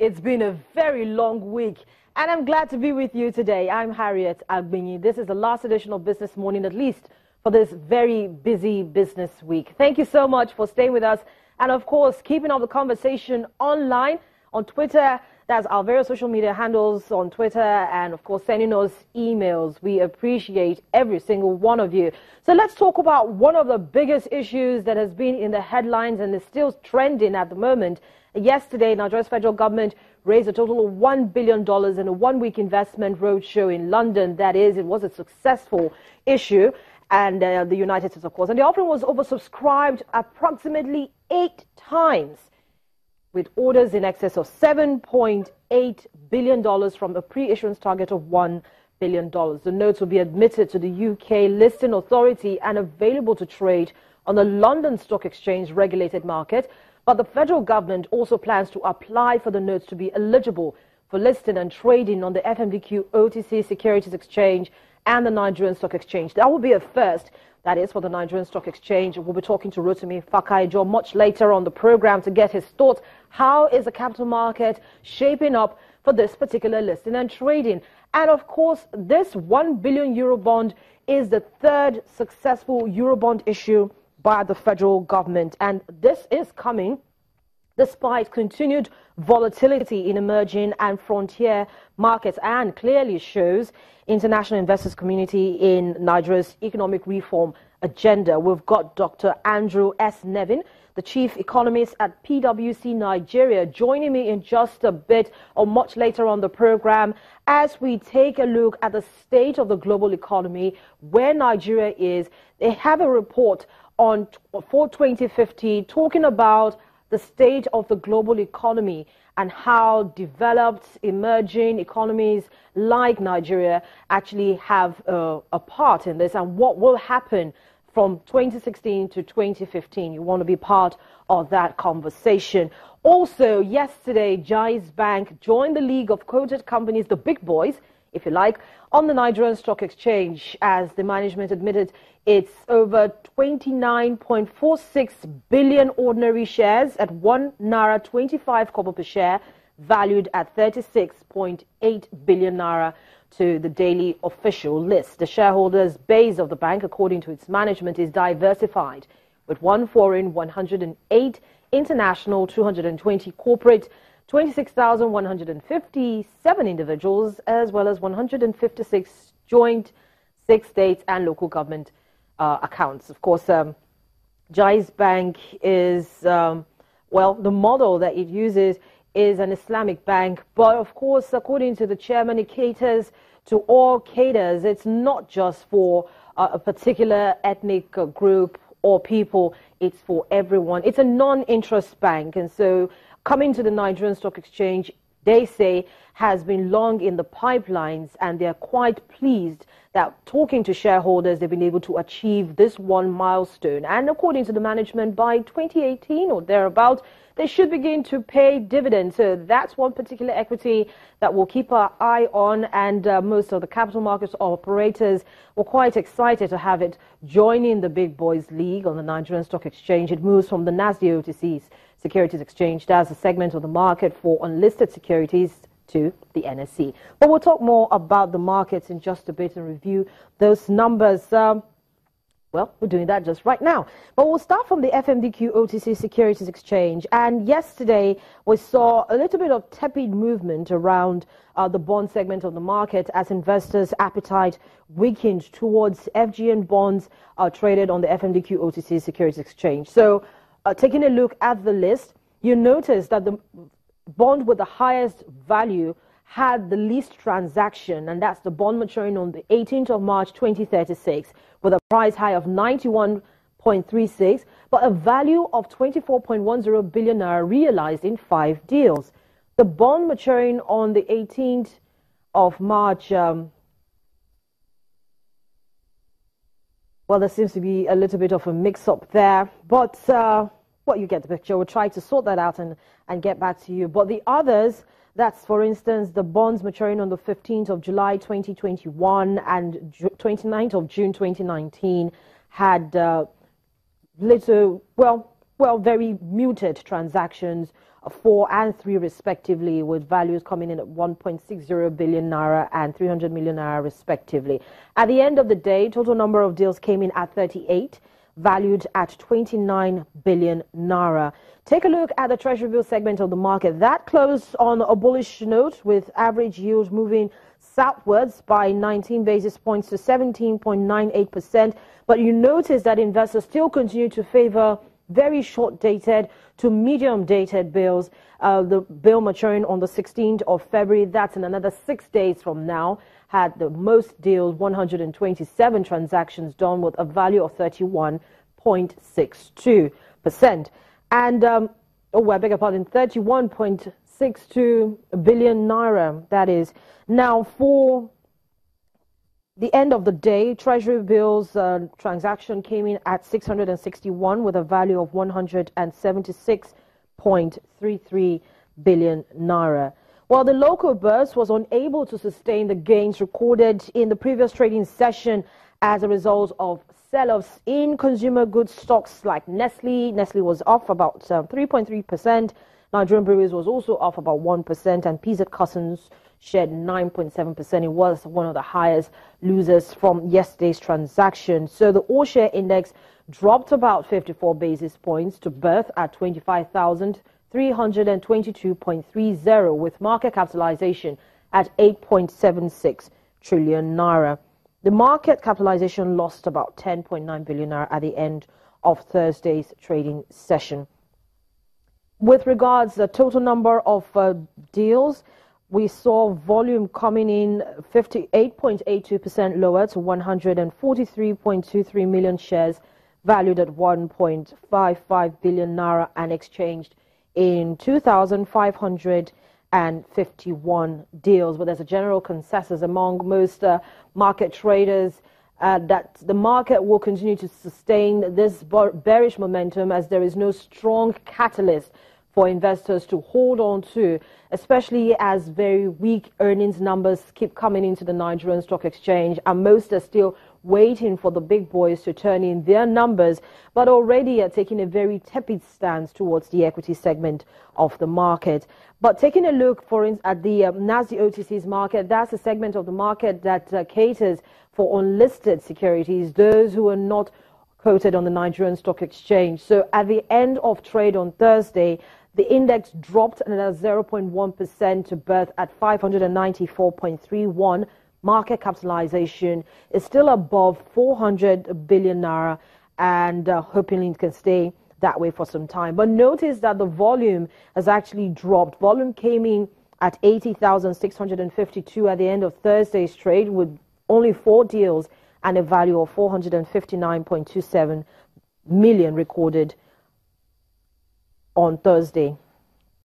It's been a very long week, and I'm glad to be with you today. I'm Harriet Agbinyi. This is the last edition of Business Morning, at least for this very busy business week. Thank you so much for staying with us, and of course, keeping up the conversation online on Twitter. That's our various social media handles on Twitter, and of course, sending us emails. We appreciate every single one of you. So let's talk about one of the biggest issues that has been in the headlines and is still trending at the moment. Yesterday, Nigeria's federal government raised a total of $1 billion in a one-week investment roadshow in London. That is, it was a successful issue, and the United States, of course. And the offering was oversubscribed approximately 8 times, with orders in excess of $7.8 billion from a pre-issuance target of $1 billion. The notes will be admitted to the UK Listing Authority and available to trade on the London Stock Exchange regulated market. But the federal government also plans to apply for the notes to be eligible for listing and trading on the FMDQ OTC Securities Exchange and the Nigerian Stock Exchange. That will be a first. That is for the Nigerian Stock Exchange. We'll be talking to Rotimi Fakaijo much later on the program to get his thoughts. How is the capital market shaping up for this particular listing and trading? And of course, this €1 billion Eurobond is the third successful Eurobond issue by the federal government. And this is coming despite continued volatility in emerging and frontier markets, and clearly shows international investors community in Nigeria's economic reform agenda. We've got Dr. Andrew S. Nevin, the chief economist at PwC Nigeria, joining me in just a bit or much later on the program as we take a look at the state of the global economy, where Nigeria is. They have a report for 2050 talking about the state of the global economy and how developed emerging economies like Nigeria actually have a part in this, and what will happen from 2016 to 2015. You want to be part of that conversation. Also, yesterday, Jaiz Bank joined the league of quoted companies, the big boys, if you like, on the Nigerian Stock Exchange, as the management admitted it's over 29.46 billion ordinary shares at £1.25 per share, valued at 36.8 billion naira to the daily official list. The shareholders base of the bank, according to its management, is diversified, with 1 foreign, 108 international, 220 corporate, 26,157 individuals, as well as 156 joint 6 states and local government accounts. Of course, Jaiz Bank is, well, the model that it uses is an Islamic bank, but of course, according to the chairman, it caters to all cadres. It's not just for a particular ethnic group or people, it's for everyone. It's a non-interest bank, and so coming to the Nigerian Stock Exchange, they say, has been long in the pipelines, and they're quite pleased that talking to shareholders, they've been able to achieve this one milestone. And according to the management, by 2018 or thereabout, they should begin to pay dividends. So that's one particular equity that we'll keep our eye on, and most of the capital markets operators were quite excited to have it joining the big boys league on the Nigerian Stock Exchange. It moves from the NSE OTC Securities Exchange, that's a segment of the market for unlisted securities, to the NSE. But we'll talk more about the markets in just a bit and review those numbers. Well, we're doing that just right now. But we'll start from the FMDQ OTC Securities Exchange. And yesterday, we saw a little bit of tepid movement around the bond segment of the market as investors' appetite weakened towards FGN bonds traded on the FMDQ OTC Securities Exchange. So, taking a look at the list, you notice that the bond with the highest value had the least transaction, and that's the bond maturing on the 18th of March 2036 with a price high of 91.36, but a value of 24.10 billion naira realized in 5 deals. The bond maturing on the 18th of March, well, there seems to be a little bit of a mix-up there, but well, you get the picture. We'll try to sort that out and get back to you. But the others, that's, for instance, the bonds maturing on the 15th of July 2021 and 29th of June 2019 had little, well, very muted transactions 4 and 3 respectively, with values coming in at 1.60 billion naira and 300 million naira respectively. At the end of the day, total number of deals came in at 38, valued at 29 billion naira. Take a look at the Treasury bill segment of the market. That closed on a bullish note, with average yield moving southwards by 19 basis points to 17.98%. But you notice that investors still continue to favor very short-dated to medium-dated bills. The bill maturing on the 16th of February, that's in another 6 days from now, had the most deals, 127 transactions done with a value of 31.62%. And, I beg your pardon, 31.62 billion naira, that is. Now, for the end of the day, Treasury bills transaction came in at 661 with a value of 176.33 billion naira. While the local bourse was unable to sustain the gains recorded in the previous trading session as a result of sell-offs in consumer goods stocks like Nestle. Nestle was off about 3.3%. Nigerian Breweries was also off about 1%, and PZ Cussons shed 9.7%. It was one of the highest losers from yesterday's transaction. So the all-share index dropped about 54 basis points to berth at 25,322.30, with market capitalization at 8.76 trillion naira. The market capitalization lost about 10.9 billion naira at the end of Thursday's trading session. With regards to the total number of deals, we saw volume coming in 58.82% lower to 143.23 million shares, valued at 1.55 billion naira and exchanged in 2,551 deals. But there's a general consensus among most market traders that the market will continue to sustain this bearish momentum, as there is no strong catalyst for investors to hold on to, especially as very weak earnings numbers keep coming into the Nigerian Stock Exchange, and most are still waiting for the big boys to turn in their numbers, but already are taking a very tepid stance towards the equity segment of the market. But taking a look, for instance, at the NSE OTC's market, that's a segment of the market that caters for unlisted securities, those who are not quoted on the Nigerian Stock Exchange. So at the end of trade on Thursday, the index dropped another 0.1% to berth at 594.31. Market capitalization is still above 400 billion naira, and hoping it can stay that way for some time. But notice that the volume has actually dropped. Volume came in at 80,652 at the end of Thursday's trade, with only 4 deals and a value of 459.27 million recorded on Thursday.